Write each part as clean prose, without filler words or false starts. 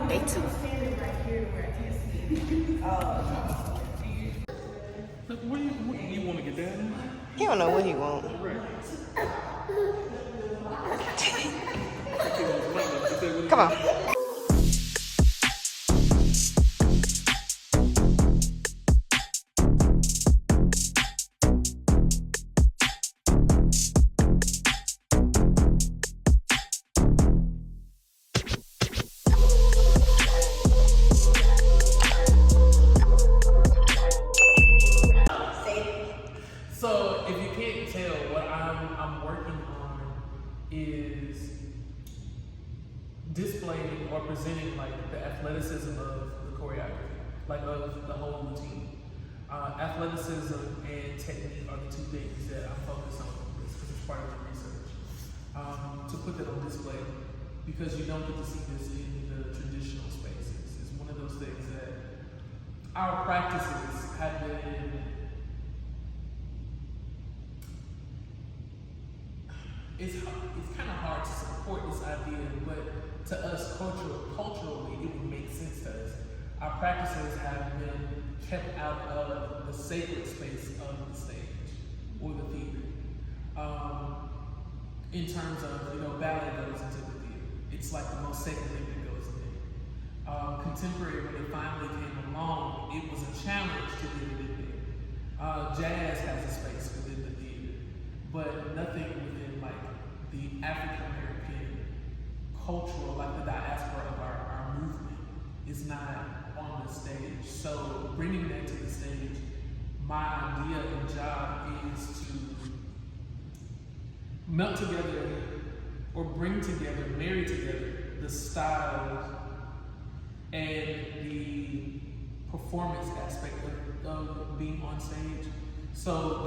Day 2. What you want to get down? He don't know what he want. Come on. So if you can't tell, what I'm working on is displaying or presenting like the athleticism of the choreography, like of the whole routine. Athleticism and technique are the two things that I'm focused on because it's part of the research. To put that on display, because you don't get to see this in the traditional spaces. It's one of those things that our practices have been it's kind of hard to support this idea, but to us culturally, it would make sense to us. Our practices have been kept out of the sacred space of the stage or the theater. In terms of, ballet goes into the theater. It's like the most sacred thing that goes in there. Contemporary, when it finally came along, it was a challenge to get it in there. Jazz has a space within the theater, but nothing within like the African American cultural, like the diaspora of our movement is not on the stage. So bringing that to the stage, my idea and job is to melt together or bring together, marry together the styles and the performance aspect of being on stage. So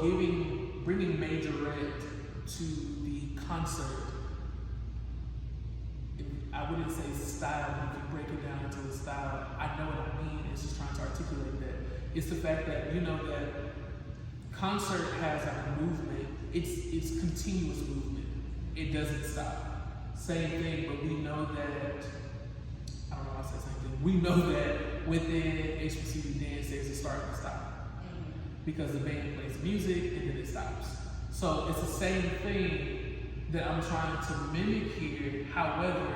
bringing majorette to the concert, I wouldn't say style, but if you break it down into a style, I know what I mean. It's just trying to articulate that. It's the fact that that concert has a movement. It's continuous movement. It doesn't stop. Same thing, but we know that. I don't know why I said same thing. We know that within HBCU dance, there's a start and stop because the band plays music and then it stops. So it's the same thing that I'm trying to mimic here. However,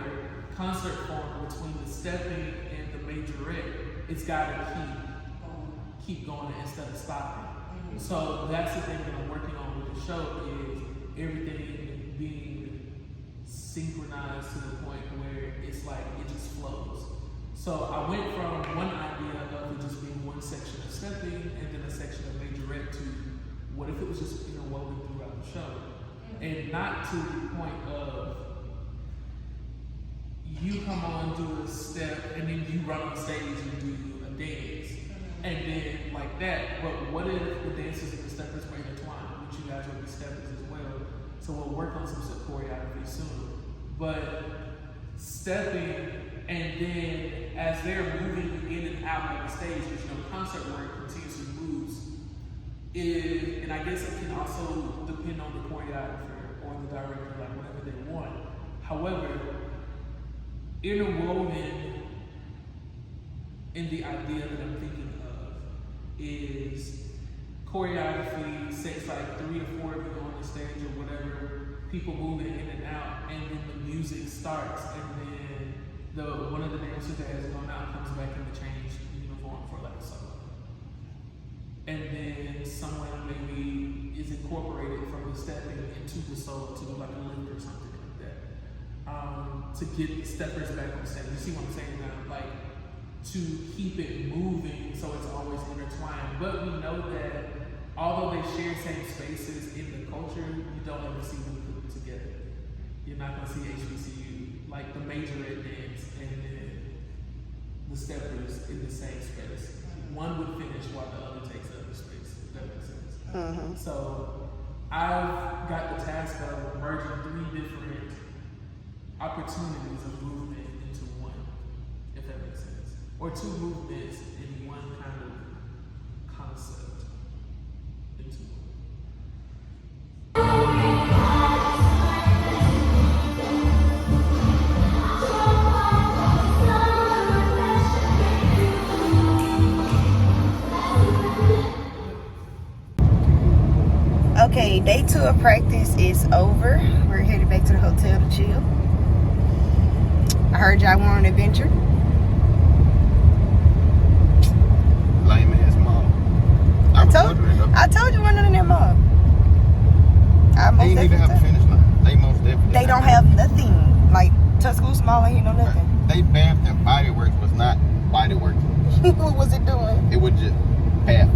concert form between the stepping and the majorette, it's got to keep going instead of stopping. So that's the thing that I'm working on with the show is everything being synchronized to the point where it's like it just flows. So I went from one idea of it just being one section of stepping and then a section of majorette to what if it was just woven throughout the show, and not to the point of you come on, do a step, and then you run on stage and do a dance, and then like that. But what if the dancers and the steppers were intertwined, which you guys will be steppers as well? So we'll work on some choreography soon. But stepping, and then as they're moving in and out of the stage, which concert work continuously moves, and I guess it can also depend on the choreographer or the director, like whatever they want. However, interwoven in the idea that I'm thinking of is choreography, say it's like 3 or 4 of you on the stage or whatever, people moving in and out, and then the music starts, and then one of the dancers that has gone out comes back in the changed uniform for like a solo. And then someone maybe is incorporated from the stepping into the solo to do like a lift or something like that. To get the steppers back on stage. You see what I'm saying now? Like to keep it moving so it's always intertwined. But we know that although they share same spaces in the culture, you don't ever see them put together. You're not gonna see HBCU, like the majorette dance and then the steppers in the same space. One would finish while the other takes up the space, if that makes sense. So I've got the task of merging 3 different opportunities of movement into one, if that makes sense. Or 2 movements in one kind of concept into one. tour practice is over. We're headed back to the hotel to chill. I heard y'all went on an adventure. Lame ass mom. I told you one of them mom. They didn't even have a finish line. They most definitely. They don't have nothing. Like Tuscaloosa ain't no nothing. They Bath and Body Works was not Body Works. What was it doing? It was just bath.